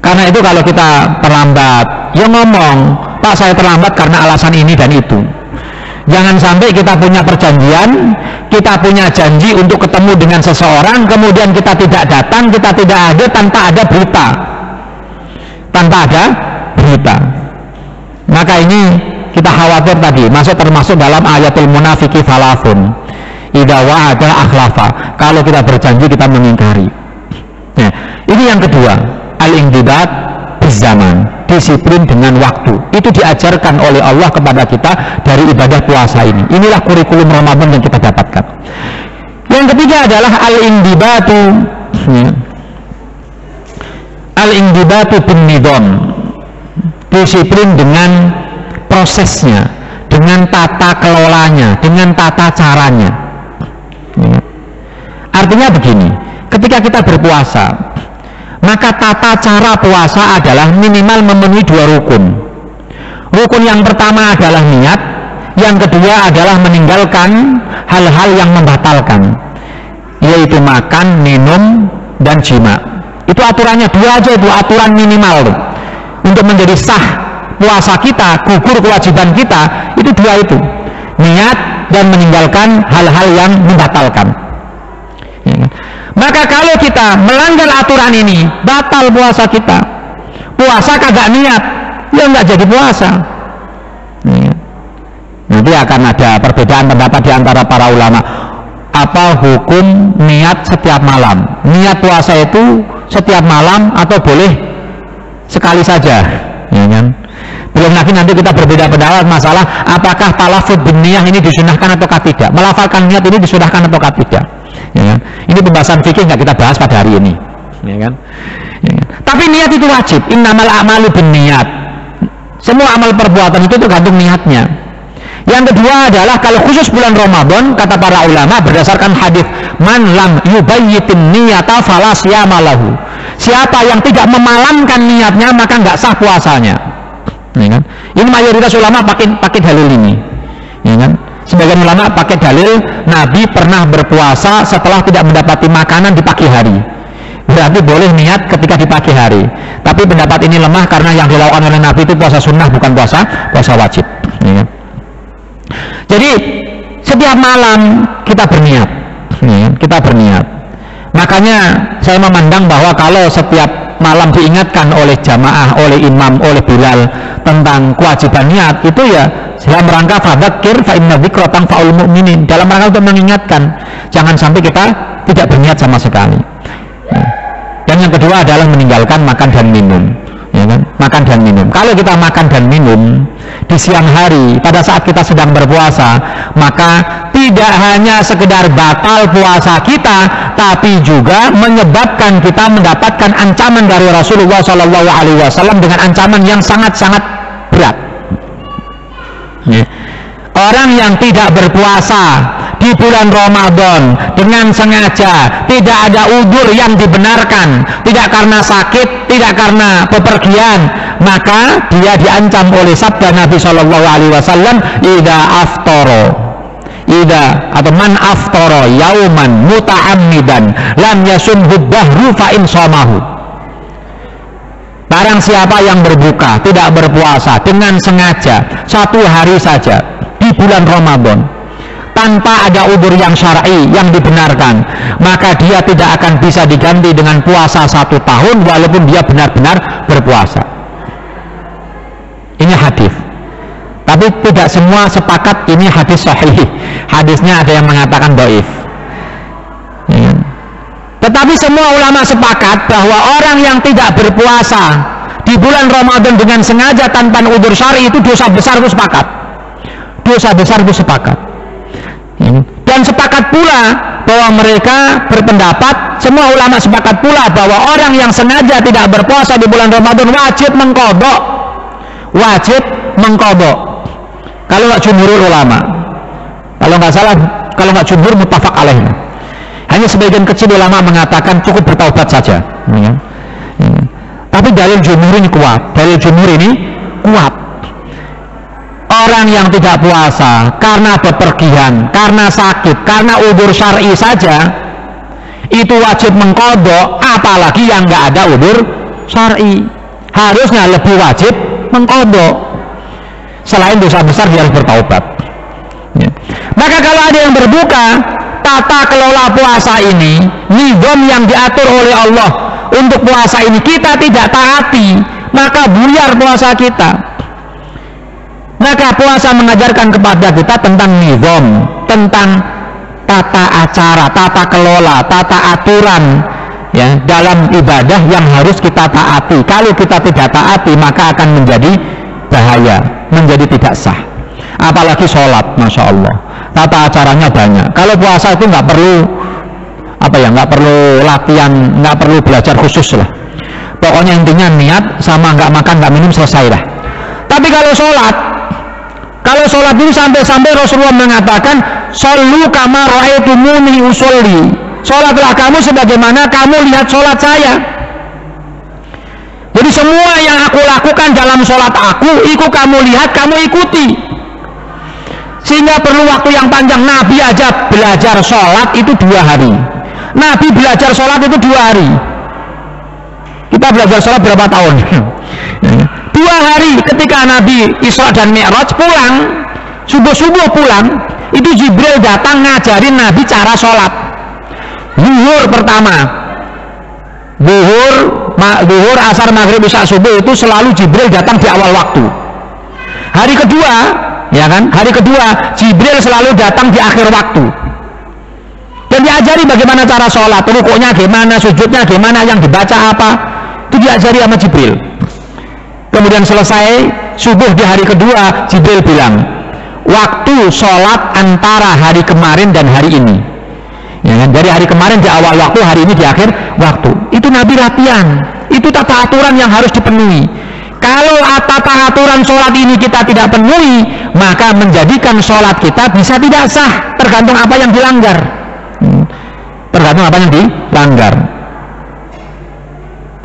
Karena itu kalau kita terlambat, ya ngomong, Pak saya terlambat karena alasan ini dan itu. Jangan sampai kita punya perjanjian, kita punya janji untuk ketemu dengan seseorang, kemudian kita tidak datang, kita tidak ada tanpa ada berita. Maka ini kita khawatir tadi, termasuk dalam ayatul munafiki falafun. Idza wa'ada akhlafa. Kalau kita berjanji kita mengingkari. Nah, ini yang kedua, al-inqidat bizaman. Disiplin dengan waktu. Itu diajarkan oleh Allah kepada kita dari ibadah puasa ini. Inilah kurikulum Ramadan yang kita dapatkan. Yang ketiga adalah al-indibatu. Al-indibatu bin nidham. Disiplin dengan prosesnya, dengan tata kelolanya, dengan tata caranya. Artinya begini, ketika kita berpuasa, maka tata cara puasa adalah minimal memenuhi dua rukun. Rukun yang pertama adalah niat, yang kedua adalah meninggalkan hal-hal yang membatalkan, yaitu makan, minum, dan jima. Itu aturannya dua aja, itu aturan minimal tuh. Untuk menjadi sah puasa kita, gugur kewajiban kita, itu dua itu, niat dan meninggalkan hal-hal yang membatalkan. Maka kalau kita melanggar aturan ini, batal puasa kita. Puasa kagak niat, ya nggak jadi puasa. Nanti akan ada perbedaan pendapat di antara para ulama. Apa hukum niat setiap malam? Niat puasa itu setiap malam atau boleh sekali saja? Ya kan? Belum lagi nanti kita berbeda pendapat masalah apakah talafud bin niyah ini disunahkan ataukah tidak. Melafalkan niat ini disunahkan ataukah tidak. Ya kan? Ini pembahasan fikih nggak kita bahas pada hari ini. Ya kan? Ya kan? Tapi niat itu wajib. Innamal a'malu bin niyat. Semua amal perbuatan itu tergantung niatnya. Yang kedua adalah kalau khusus bulan Ramadan, kata para ulama berdasarkan hadis man lam yubayyitin niyata fala siyama lahu. Siapa yang tidak memalamkan niatnya maka nggak sah puasanya. Ya kan? Ini mayoritas ulama pakai dalil ini. Ya kan? Sebagian ulama pakai dalil Nabi pernah berpuasa setelah tidak mendapati makanan di pagi hari. Berarti boleh niat ketika di pagi hari. Tapi pendapat ini lemah karena yang dilakukan oleh Nabi itu puasa sunnah, bukan puasa wajib. Ya kan? Jadi setiap malam kita berniat. Ya, kita berniat. Makanya saya memandang bahwa kalau setiap malam diingatkan oleh jamaah, oleh imam, oleh Bilal tentang kewajiban niat, itu ya dalam rangka fadzakir fa inna dzikra tanfa'ul mu'minin, dalam rangka untuk mengingatkan, jangan sampai kita tidak berniat sama sekali. Dan yang kedua adalah meninggalkan makan dan minum. Ya kan? Makan dan minum. Kalau kita makan dan minum di siang hari pada saat kita sedang berpuasa, maka tidak hanya sekedar batal puasa kita, tapi juga menyebabkan kita mendapatkan ancaman dari Rasulullah SAW dengan ancaman yang sangat-sangat berat. Ya. Orang yang tidak berpuasa di bulan Ramadan dengan sengaja, tidak ada udzur yang dibenarkan, tidak karena sakit, tidak karena bepergian, maka dia diancam oleh sabda Nabi SAW, atau man aftara yauman muta'ammidan lam yasumhu dahru fa in shamahu. Barang siapa yang berbuka, tidak berpuasa dengan sengaja satu hari saja di bulan Ramadan tanpa ada udzur yang syar'i yang dibenarkan, maka dia tidak akan bisa diganti dengan puasa 1 tahun walaupun dia benar-benar berpuasa. Ini hadis. Tapi tidak semua sepakat ini hadis sahih. Hadisnya ada yang mengatakan dhaif. Ya. Tetapi semua ulama sepakat bahwa orang yang tidak berpuasa di bulan Ramadan dengan sengaja tanpa udzur syar'i itu dosa besar, itu sepakat. Dosa besar itu sepakat. Dan sepakat pula bahwa mereka berpendapat, semua ulama sepakat pula bahwa orang yang sengaja tidak berpuasa di bulan Ramadan wajib mengqadha. Wajib mengqadha. Kalau nggak jumhur ulama. Kalau nggak salah, kalau nggak jumhur muttafaq alaih. Hanya sebagian kecil ulama mengatakan cukup bertaubat saja. Tapi dalil jumhur ini kuat. Dalil jumhur ini kuat. Orang yang tidak puasa karena bepergian, karena sakit, karena udzur syar'i saja, itu wajib mengqadha, apalagi yang nggak ada udzur syar'i. Harusnya lebih wajib mengqadha. Selain dosa besar dia harus bertaubat. Maka kalau ada yang berbuka, tata kelola puasa ini, nizam yang diatur oleh Allah untuk puasa ini kita tidak taati, maka buyar puasa kita. Maka puasa mengajarkan kepada kita tentang nizam, tentang tata acara, tata kelola, tata aturan ya dalam ibadah yang harus kita taati. Kalau kita tidak taati maka akan menjadi bahaya, menjadi tidak sah. Apalagi sholat, masya Allah, tata acaranya banyak. Kalau puasa itu nggak perlu nggak perlu latihan, nggak perlu belajar khusus lah. Pokoknya intinya niat sama nggak makan nggak minum selesai lah. Tapi kalau sholat itu sampai Rasulullah mengatakan, "Shollu kama ra'aitumuni usolli." Sholatlah kamu sebagaimana kamu lihat sholat saya. Jadi semua yang aku lakukan dalam sholat aku, itu kamu lihat, kamu ikuti. Sehingga perlu waktu yang panjang. Nabi aja belajar sholat itu 2 hari. Nabi belajar sholat itu 2 hari. Kita belajar sholat berapa tahun? 2 hari ketika Nabi Isra dan Mi'raj pulang, subuh-subuh pulang, itu Jibril datang ngajarin Nabi cara sholat. Zuhur pertama, zuhur, asar, maghrib, isya, subuh itu selalu Jibril datang di awal waktu. Hari kedua, ya kan? Hari kedua Jibril selalu datang di akhir waktu. Dan diajari bagaimana cara sholat, rukuknya gimana, sujudnya gimana, yang dibaca apa, itu diajari sama Jibril. Kemudian selesai subuh di hari kedua, Jibril bilang, waktu sholat antara hari kemarin dan hari ini, ya kan? Dari hari kemarin di awal waktu, hari ini di akhir waktu. Itu Nabi latihan, itu tata aturan yang harus dipenuhi. Kalau tata aturan sholat ini kita tidak penuhi, maka menjadikan sholat kita bisa tidak sah, tergantung apa yang dilanggar. Tergantung apa yang dilanggar.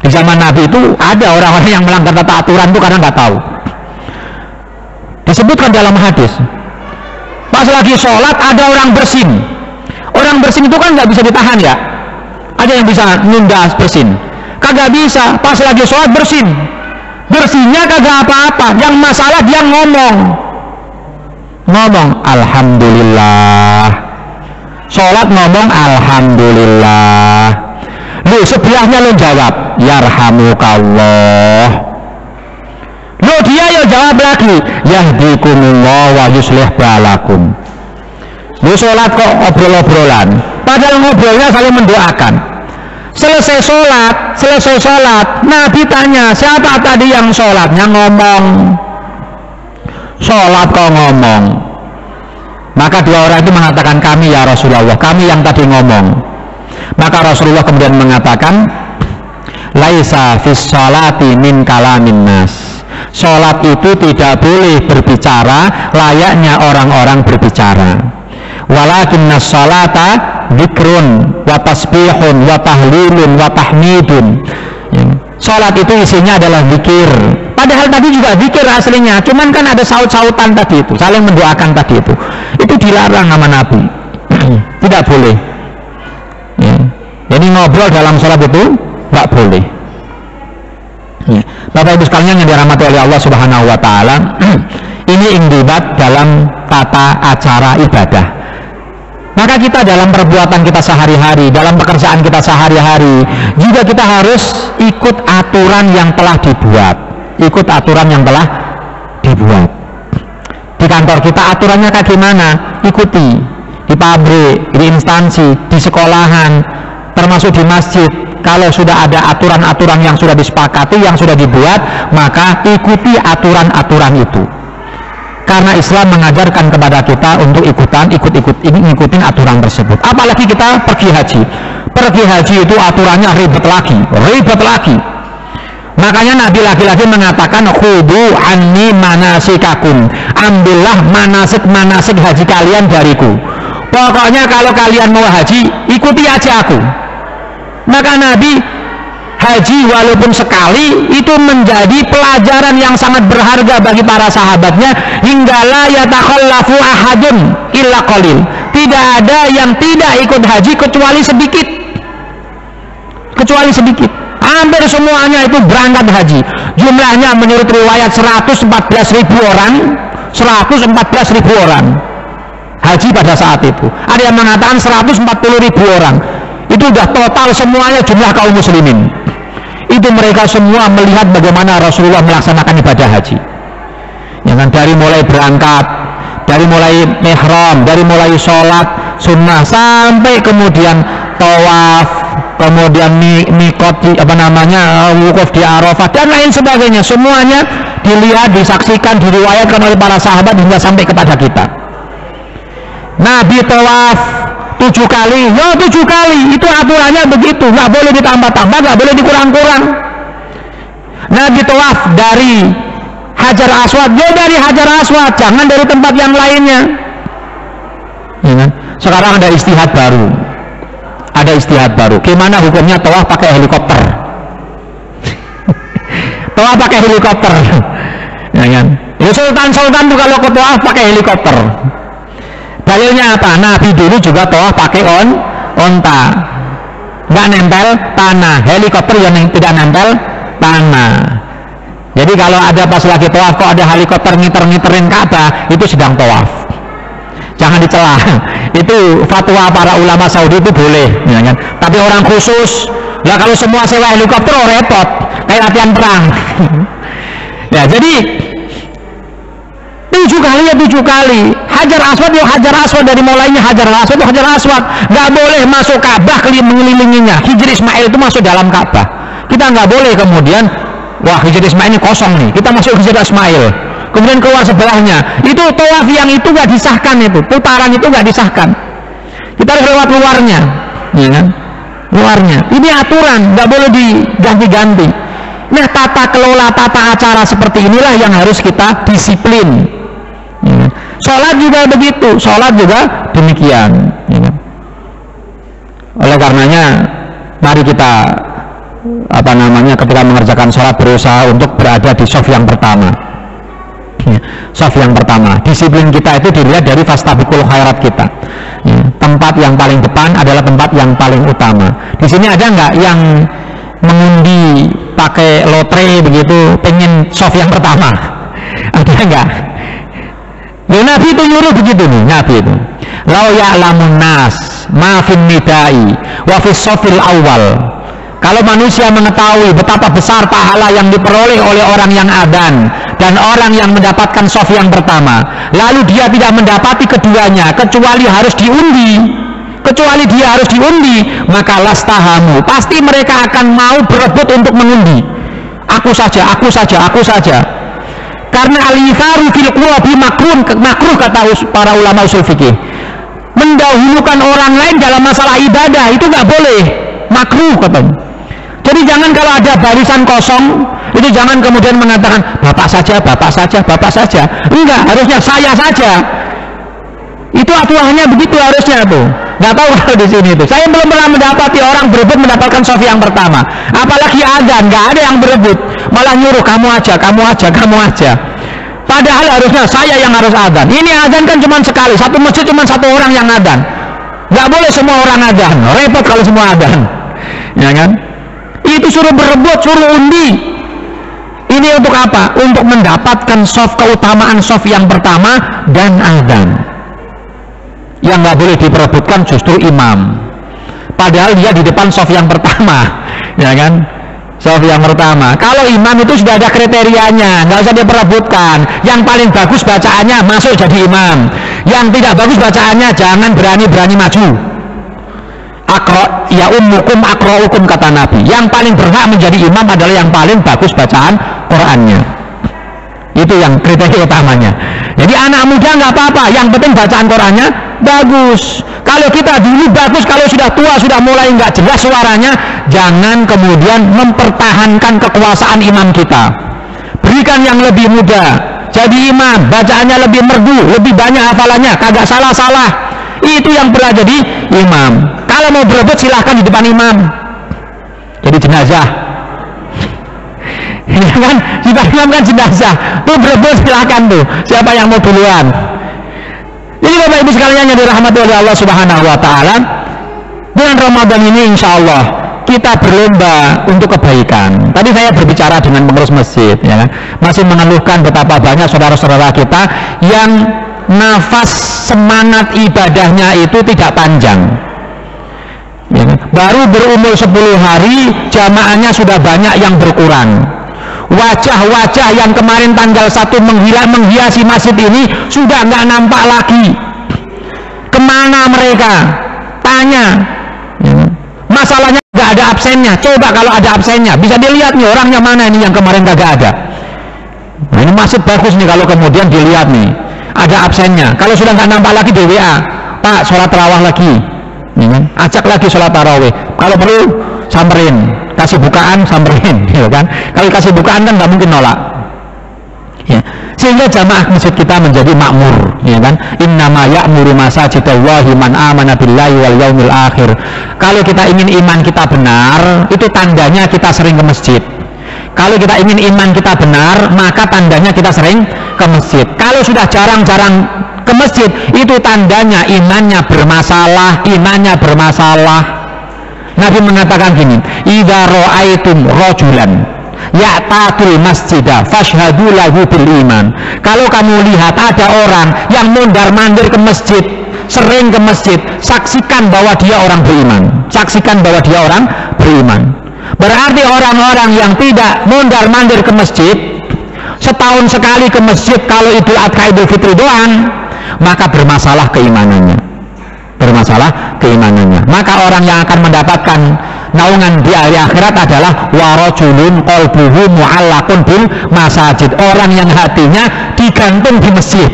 Di zaman Nabi itu ada orang-orang yang melanggar tata aturan itu karena nggak tahu. Disebutkan dalam hadis, pas lagi sholat ada orang bersin. Orang bersin itu kan nggak bisa ditahan ya. Ada yang bisa nunda bersin, kagak bisa. Pas lagi sholat bersin, bersihnya kagak apa-apa. Yang masalah dia ngomong alhamdulillah. Sholat ngomong alhamdulillah. Lu sebelahnya lu jawab yarhamukallah. Lu dia ya jawab lagi yahdikumullah wa yuslih balakum. Lu sholat kok obrol-obrolan, padahal ngobrolnya saling mendoakan. Selesai sholat, Nabi tanya, siapa tadi yang sholatnya ngomong? Sholat kok ngomong? Maka 2 orang itu mengatakan, kami ya Rasulullah, kami yang tadi ngomong. Maka Rasulullah kemudian mengatakan, laisa fis sholati min kalamin nas. Sholat itu tidak boleh berbicara layaknya orang-orang berbicara. Walakinna sholata dzikrun wa tasbihun wa tahlilun wa tahmidun. Sholat itu isinya adalah zikir. Padahal tadi juga zikir aslinya, cuman kan ada saut-sautan tadi itu, saling mendoakan tadi itu. Itu dilarang sama Nabi. Tidak boleh. Ya. Jadi ngobrol dalam sholat itu nggak boleh. Ya. Bapak Ibu sekalian yang dirahmati oleh Allah Subhanahu Wa Taala, ini indibat dalam tata acara ibadah. Maka kita dalam perbuatan kita sehari-hari, dalam pekerjaan kita sehari-hari, juga kita harus ikut aturan yang telah dibuat. Ikut aturan yang telah dibuat. Di kantor kita aturannya kayak gimana? Ikuti. Di pabrik, di instansi, di sekolahan, termasuk di masjid. Kalau sudah ada aturan-aturan yang sudah disepakati, yang sudah dibuat, maka ikuti aturan-aturan itu. Karena Islam mengajarkan kepada kita untuk ikutin aturan tersebut. Apalagi kita pergi haji. Pergi haji itu aturannya ribet lagi. Makanya Nabi lagi-lagi mengatakan khudu anni manasikakum. Ambillah manasik haji kalian dariku. Pokoknya kalau kalian mau haji, ikuti aja aku. Maka Nabi haji walaupun sekali itu menjadi pelajaran yang sangat berharga bagi para sahabatnya, hingga la yatakhallafu ahadun illa qalil. Tidak ada yang tidak ikut haji kecuali sedikit. Hampir semuanya itu berangkat haji. Jumlahnya menurut riwayat 114.000 orang haji pada saat itu. Ada yang mengatakan 140.000 orang. Itu sudah total semuanya jumlah kaum muslimin. Itu mereka semua melihat bagaimana Rasulullah melaksanakan ibadah haji. Ya kan, dari mulai berangkat, dari mulai ihram, dari mulai sholat sunnah sampai kemudian tawaf, kemudian mikot wukuf di Arafah dan lain sebagainya. Semuanya dilihat, disaksikan, diriwayatkan oleh para sahabat hingga sampai kepada kita. Nabi tawaf 7 kali, 7 kali, itu aturannya begitu, nggak boleh ditambah-tambah, nggak boleh dikurang-kurang. Nabi tawaf dari Hajar Aswad, dari Hajar Aswad, jangan dari tempat yang lainnya. Ya kan? Sekarang ada istihad baru. Gimana hukumnya tawaf pakai helikopter? Tawaf pakai helikopter, ya kan? Sultan tuh kalau ke tawaf pakai helikopter. Dalilnya apa? Nabi dulu juga tawaf pakai onta, nggak nempel tanah. Helikopter yang tidak nempel tanah. Jadi kalau ada pas lagi tawaf kok ada helikopter ngiter-ngiterin Ka'bah, itu sedang tawaf. Jangan dicela. Itu fatwa para ulama Saudi itu boleh, ya kan? Tapi orang khusus, lah kalau semua sewa helikopter repot, kayak latihan perang. Ya, jadi 7 kali Hajar Aswad dari mulainya Hajar Aswad nggak boleh masuk Ka'bah mengelilinginya. Hijr Ismail itu masuk dalam Ka'bah, kita nggak boleh kemudian wah Hijr Ismail ini kosong nih, kita masuk Hijr Ismail kemudian keluar sebelahnya. Itu tawaf yang itu nggak disahkan, itu putaran itu nggak disahkan, kita harus lewat luarnya, ya kan? Luarnya ini aturan, nggak boleh diganti-ganti. Nah, tata kelola, tata acara seperti inilah yang harus kita disiplin. Ya. Sholat juga begitu, sholat juga demikian. Ya. Oleh karenanya, mari kita ketika mengerjakan sholat berusaha untuk berada di shaf yang pertama. Ya. Shaf yang pertama, disiplin kita itu dilihat dari fastabiqul khairat kita. Ya. Tempat yang paling depan adalah tempat yang paling utama. Di sini ada nggak yang mengundi pakai lotre begitu pengen shaf yang pertama? Ada enggak? Ya, Nabi itu nyuruh begitu nih, Nabi itu. Lau ya'lamun nas ma fin nidai wa fi shafil awal. Kalau manusia mengetahui betapa besar pahala yang diperoleh oleh orang yang adzan dan orang yang mendapatkan shaf yang pertama, lalu dia tidak mendapati keduanya kecuali dia harus diundi, maka lastahamu, pasti mereka akan mau berebut untuk mengundi. Aku saja. Karena al-itharu fil qurabi makruh kata para ulama usul fikih. Mendahulukan orang lain dalam masalah ibadah itu nggak boleh, makruh katanya. Jadi jangan kalau ada barisan kosong itu jangan kemudian mengatakan bapak saja. Enggak, harusnya saya saja. Itu aturannya begitu harusnya tuh. Nggak tahu kalau di sini tuh. Saya belum pernah mendapati orang berebut mendapatkan shaf yang pertama. Apalagi adzan, nggak ada yang berebut. Malah nyuruh kamu aja. Padahal harusnya saya yang harus adzan. Ini adzan kan cuma sekali. Satu masjid cuma satu orang yang adzan. Nggak boleh semua orang adzan. Repot kalau semua adzan. Ya kan? Itu suruh berebut, suruh undi. Ini untuk apa? Untuk mendapatkan shaf, keutamaan shaf yang pertama dan adzan. Yang nggak boleh diperebutkan justru imam. Padahal dia di depan shaf yang pertama, ya kan? Shaf yang pertama. Kalau imam itu sudah ada kriterianya, nggak usah diperebutkan. Yang paling bagus bacaannya masuk jadi imam. Yang tidak bagus bacaannya jangan berani maju. ya ummukum aqra'ukum, kata Nabi. Yang paling berhak menjadi imam adalah yang paling bagus bacaan Qur'annya. Itu yang kriteria utamanya. Jadi anak muda nggak apa-apa, yang penting bacaan Qur'annya bagus. Kalau kita dulu bagus, kalau sudah tua, sudah mulai nggak jelas suaranya, jangan kemudian mempertahankan kekuasaan imam kita. Berikan yang lebih muda jadi imam, bacaannya lebih merdu, lebih banyak hafalannya, kagak salah-salah. Itu yang pernah jadi imam. Kalau mau berebut silahkan di depan imam, jadi jenazah. Ya kan, di depan imam kan jenazah. Tuh berebut silahkan tuh, siapa yang mau duluan. Jadi Bapak Ibu sekalian yang dirahmati oleh Allah Subhanahu Wa Taala, bulan Ramadan ini insya Allah kita berlomba untuk kebaikan. Tadi saya berbicara dengan pengurus masjid, ya kan? Masih mengeluhkan betapa banyak saudara-saudara kita yang nafas semangat ibadahnya itu tidak panjang, ya kan? Baru berumur 10 hari jamaahnya sudah banyak yang berkurang. Wajah-wajah yang kemarin tanggal 1 menghiasi masjid ini sudah nggak nampak lagi. Kemana mereka? Tanya, ya kan? Masalahnya nggak ada absennya. Coba kalau ada absennya, bisa dilihat nih orangnya mana ini yang kemarin kagak ada. Nah, ini masjid bagus nih kalau kemudian dilihat nih ada absennya. Kalau sudah nggak nampak lagi di WA, Pak sholat tarawih lagi, ajak lagi sholat tarawih. Kalau perlu samperin, kasih bukaan samperin, ya kan? Kalau kasih bukaan kan nggak mungkin nolak. Ya. Sehingga jamaah masjid kita menjadi makmur, ya kan? Innama ya'muru masajidallahi man amana billahi wal yaumil akhir. Kalau kita ingin iman kita benar, itu tandanya kita sering ke masjid. Kalau kita ingin iman kita benar, maka tandanya kita sering ke masjid. Kalau sudah jarang-jarang ke masjid, itu tandanya imannya bermasalah, Nabi mengatakan gini, idza ra'aitum rajulan ya'tatul masjidah fashhadu lahu bil iman. Kalau kamu lihat ada orang yang mondar-mandir ke masjid, sering ke masjid, saksikan bahwa dia orang beriman. Berarti orang-orang yang tidak mondar-mandir ke masjid, setahun sekali ke masjid kalau Idul Adha Idul Fitri doang, maka bermasalah keimanannya. Maka orang yang akan mendapatkan naungan di hari akhirat adalah warajulun qalbuhu mu'allaqun bil masajid, orang yang hatinya digantung di masjid.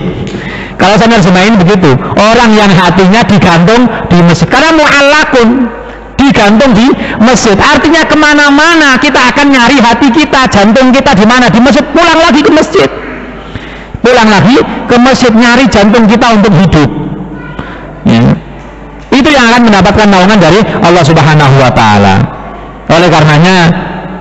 Kalau saya semain begitu, orang yang hatinya digantung di masjid, karena mu'allaqun, digantung di masjid, artinya kemana-mana kita akan nyari hati kita, jantung kita di mana? Di masjid. Pulang lagi ke masjid nyari jantung kita untuk hidup, ya. Itu yang akan mendapatkan naungan dari Allah Subhanahu Wa Taala. Oleh karenanya,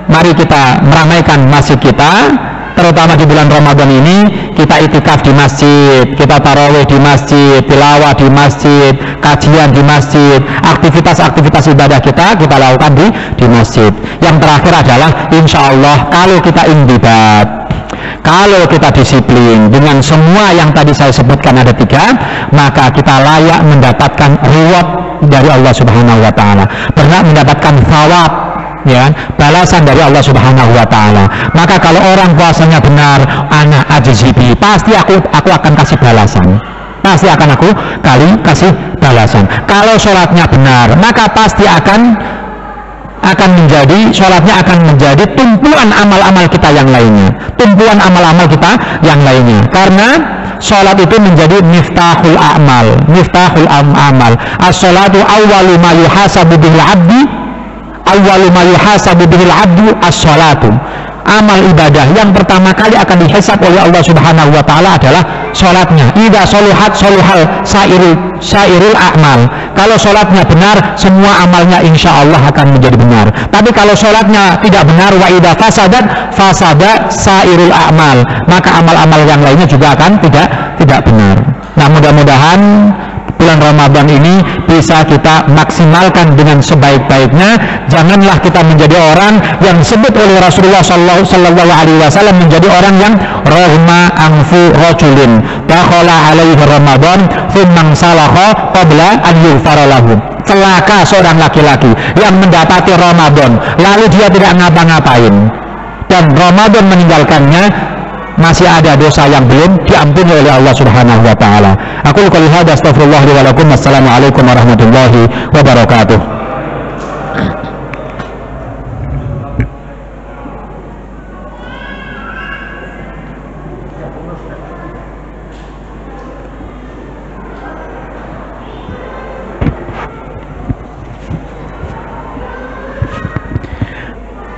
mari kita meramaikan masjid kita, terutama di bulan Ramadan ini. Kita itikaf di masjid, kita tarawih di masjid, tilawah di masjid, kajian di masjid, aktivitas ibadah kita lakukan di masjid. Yang terakhir adalah insya Allah kalau kita intibat, kalau kita disiplin dengan semua yang tadi saya sebutkan ada 3, maka kita layak mendapatkan reward dari Allah Subhanahu Wa Taala, berhak mendapatkan thawab, ya, balasan dari Allah Subhanahu Wa Taala. Maka kalau orang puasanya benar, ana ajizibi, pasti aku akan kasih balasan. Kalau sholatnya benar, maka pasti akan menjadi tumpuan amal-amal kita yang lainnya. Karena sholat itu menjadi miftahul amal. As-sholatu awwalu ma yuhasabu bihil abdu as-sholatu. Amal ibadah yang pertama kali akan dihisab oleh Allah Subhanahu Wa Taala adalah sholatnya. Idza sholuhat sholuhal sairul a'mal. Kalau sholatnya benar, semua amalnya insya Allah akan menjadi benar. Tapi kalau sholatnya tidak benar, wa idza fasada sairul a'mal, maka amal-amal yang lainnya juga akan tidak benar. Nah, mudah-mudahan bulan Ramadan ini bisa kita maksimalkan dengan sebaik-baiknya. Janganlah kita menjadi orang yang disebut oleh Rasulullah Sallallahu Alaihi Wasallam menjadi orang yang rahma anfu rajulin dakhala alaihi Ramadan thumma salaha qabla an yughfara lahu. Celaka seorang laki-laki yang mendapati Ramadan lalu dia tidak ngapa-ngapain dan Ramadan meninggalkannya, masih ada dosa yang belum diampuni oleh Allah Subhanahu Wa Taala. Aku qouli hadza astaghfirullah li wa lakum. Wassalamualaikum warahmatullahi wabarakatuh.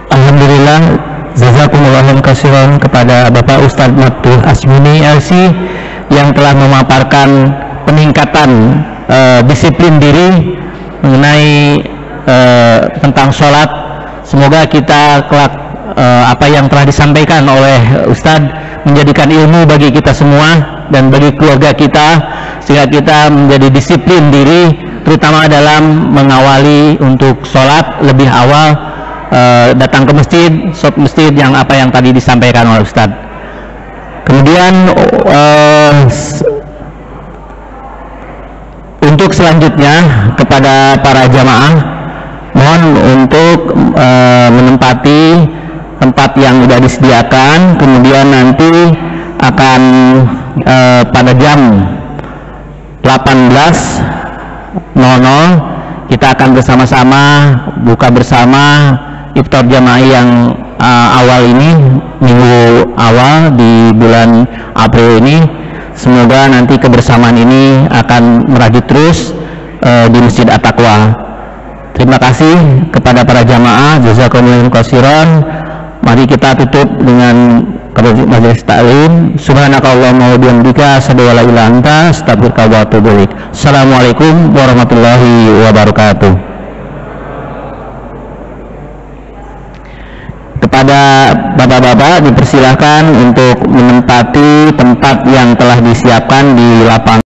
Alhamdulillah, jazakumullahu khairan kepada Bapak Ustadz Mabduh Asmini LC yang telah memaparkan peningkatan disiplin diri mengenai tentang sholat. Semoga kita kelak apa yang telah disampaikan oleh Ustadz menjadikan ilmu bagi kita semua dan bagi keluarga kita, sehingga kita menjadi disiplin diri, terutama dalam mengawali untuk sholat lebih awal, datang ke masjid yang apa yang tadi disampaikan oleh Ustadz. Kemudian untuk selanjutnya kepada para jamaah, mohon untuk menempati tempat yang sudah disediakan. Kemudian nanti akan pada jam 18.00 kita akan bersama-sama buka bersama iftar jamaah yang awal ini, minggu awal di bulan April ini. Semoga nanti kebersamaan ini akan merajut terus di Masjid At-Taqwa. Terima kasih kepada para jamaah, jazakumullahu khairan. Mari kita tutup dengan majelis taklim. Subhanakallahumma wa bihamdika, asyhadu an la ilaha illa anta, astaghfiruka wa atubu ilaik. Assalamualaikum warahmatullahi wabarakatuh. Kepada bapak-bapak dipersilahkan untuk menempati tempat yang telah disiapkan di lapangan.